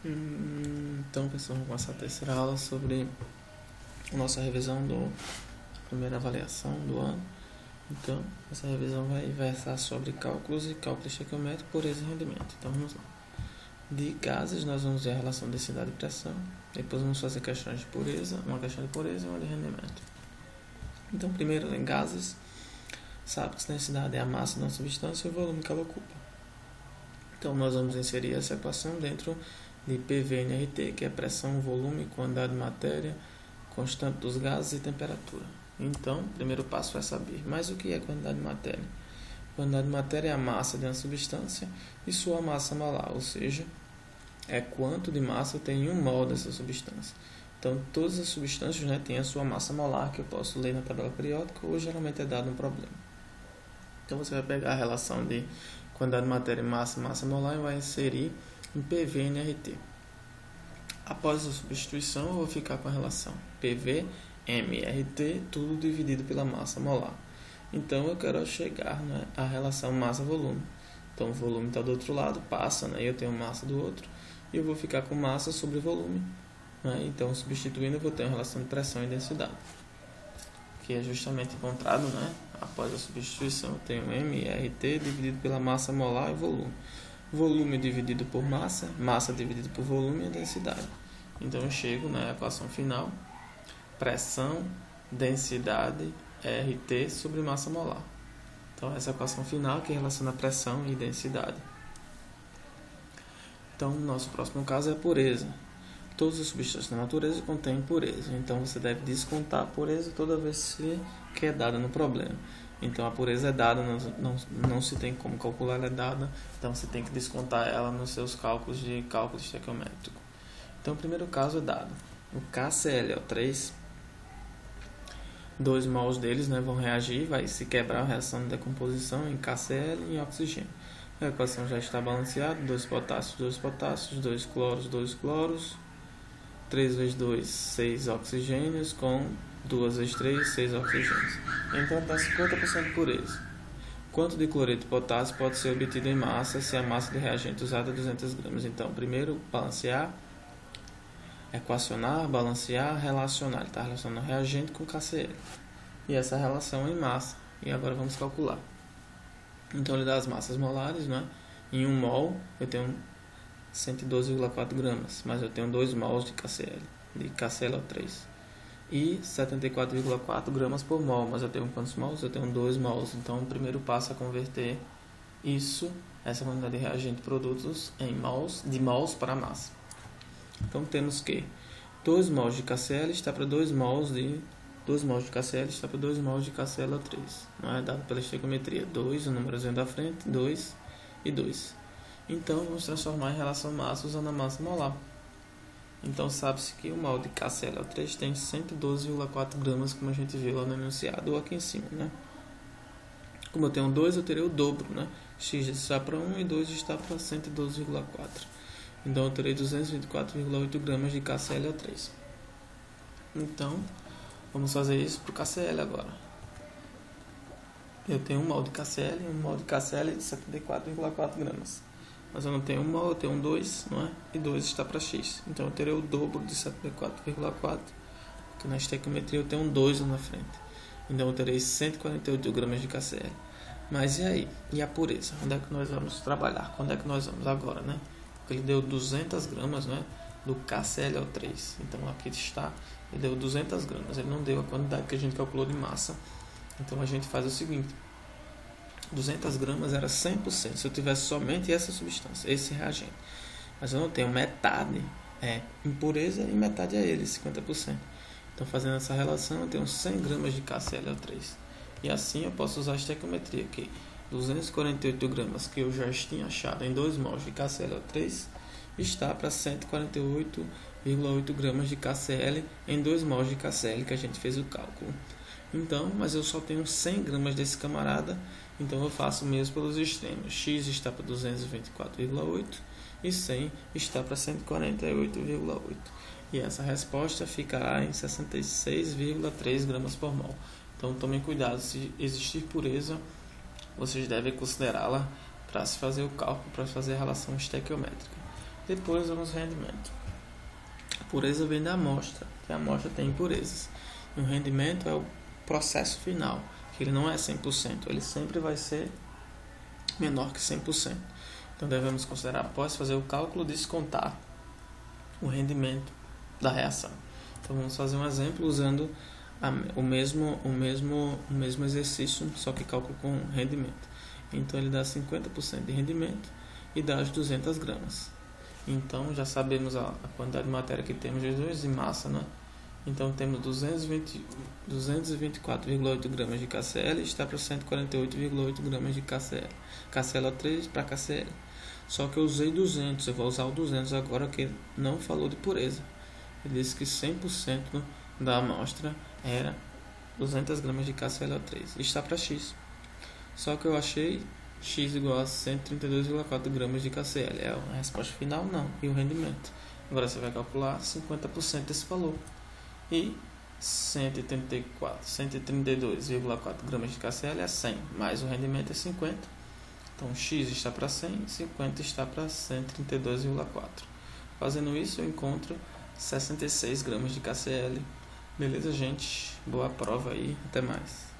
Então, pessoal, vamos começar a terceira aula sobre a nossa revisão da primeira avaliação do ano. Então, essa revisão vai versar sobre cálculos e cálculo estequiométrico, pureza e rendimento. Então, vamos lá. De gases, nós vamos ver a relação densidade e pressão. Depois vamos fazer questões de pureza, uma questão de pureza e uma de rendimento. Então, primeiro, em gases, sabe que densidade é a massa de uma substância e o volume que ela ocupa. Então, nós vamos inserir essa equação dentro de PV/nRT, que é pressão, volume, quantidade de matéria, constante dos gases e temperatura. Então, o primeiro passo é saber, mas o que é quantidade de matéria? Quantidade de matéria é a massa de uma substância e sua massa molar, ou seja, é quanto de massa tem um mol dessa substância. Então, todas as substâncias, têm a sua massa molar, que eu posso ler na tabela periódica, ou geralmente é dado no problema. Então, você vai pegar a relação de quantidade de matéria e massa molar e vai inserir em PV/nRT. Após a substituição, eu vou ficar com a relação PV/mRT, tudo dividido pela massa molar. Então, eu quero chegar à relação massa-volume. Então, o volume está do outro lado, passa, e eu tenho massa do outro, e eu vou ficar com massa sobre volume. Então, substituindo, eu vou ter uma relação de pressão e densidade, que é justamente encontrado, após a substituição. Eu tenho mRT dividido pela massa molar e volume. Volume dividido por massa, massa dividido por volume e densidade. Então, eu chego na equação final, pressão, densidade, RT sobre massa molar. Então, essa é a equação final que relaciona pressão e densidade. Então, o nosso próximo caso é a pureza. Todas as substâncias da natureza contêm pureza. Então, você deve descontar a pureza toda vez que é dada no problema. Então, a pureza é dada, não se tem como calcular, ela é dada. Então, você tem que descontar ela nos seus cálculos de cálculo estequiométrico. Então, o primeiro caso é dado. O KClO3, 2 mols deles vão reagir, vai se quebrar a reação de decomposição em KCl e em oxigênio. A equação já está balanceada, 2 potássios, 2 cloros, 2 cloros, 3 vezes 2, 6 oxigênios, com 2 vezes 3, 6 oxigênios. Então, dá 50% de pureza. Quanto de cloreto de potássio pode ser obtido em massa se a massa de reagente usada é 200 gramas? Então, primeiro, balancear, equacionar, balancear, relacionar. Ele está relacionando o reagente com o KCl. E essa relação em massa. E agora vamos calcular. Então, ele dá as massas molares, Em 1 mol, eu tenho 112,4 gramas, mas eu tenho 2 mols de KClO3. E 74,4 gramas por mol, mas eu tenho quantos mols? Eu tenho 2 mols. Então, o primeiro passo é converter essa quantidade de reagente produtos em mols, de mols para massa. Então, temos que 2 mols de KCl está para 2 mols de KCl está para 2 mols de KClO3. Não é dado pela estequiometria. 2, o númerozinho da frente, 2 e 2. Então, vamos transformar em relação massa usando a massa molar. Então, sabe-se que o mol de KClO3 tem 112,4 gramas, como a gente viu lá no enunciado ou aqui em cima, Como eu tenho 2, eu terei o dobro, X está para 1 e 2 está para 112,4. Então, eu terei 224,8 gramas de KClO3. Então, vamos fazer isso para o KCl agora. Eu tenho 1 mol de KCl e 1 mol de KCl de 74,4 gramas. Mas eu não tenho 1 mol, eu tenho 2, E 2 está para X. Então, eu terei o dobro de 74,4, porque na estequiometria eu tenho um 2 lá na frente. Então, eu terei 148 gramas de KCl. Mas e aí? E a pureza? Onde é que nós vamos trabalhar? Quando é que nós vamos agora, Porque ele deu 200 gramas, do KClO3. Então, aqui está, ele deu 200 gramas. Ele não deu a quantidade que a gente calculou de massa. Então, a gente faz o seguinte. 200 gramas era 100%, se eu tivesse somente essa substância, esse reagente. Mas eu não tenho metade, impureza e metade é ele, 50%. Então, fazendo essa relação, eu tenho 100 gramas de KClO3. E assim eu posso usar a estequiometria aqui. 248 gramas que eu já tinha achado em 2 mols de KClO3 está para 148,8 gramas de KCl em 2 mols de KCl que a gente fez o cálculo. Então, mas eu só tenho 100 gramas desse camarada, então eu faço o mesmo pelos extremos. X está para 224,8 e 100 está para 148,8. E essa resposta ficará em 66,3 gramas por mol. Então, tomem cuidado, se existir pureza, vocês devem considerá-la para se fazer o cálculo, para fazer a relação estequiométrica. Depois vamos ao rendimento. A pureza vem da amostra, que a amostra tem impurezas. E o rendimento é o processo final, que ele não é 100%, ele sempre vai ser menor que 100%. Então devemos considerar, após fazer o cálculo, descontar o rendimento da reação. Então vamos fazer um exemplo usando o mesmo exercício, só que cálculo com rendimento. Então ele dá 50% de rendimento e dá as 200 gramas. Então já sabemos a quantidade de matéria que temos, Jesus, e massa, né? Então temos 224,8 gramas de KCl e está para 148,8 gramas de KCl. KClO3 para KCl. Só que eu usei 200, eu vou usar o 200 agora, que ele não falou de pureza. Ele disse que 100% da amostra era 200 gramas de KClO3. Está para X. Só que eu achei X igual a 132,4 gramas de KCl. É a resposta final? Não. E o rendimento? Agora você vai calcular 50% desse valor. E 132,4 gramas de KCl é 100, mais o rendimento é 50. Então X está para 100, 50 está para 132,4. Fazendo isso eu encontro 66 gramas de KCl. Beleza, gente? Boa prova aí. Até mais.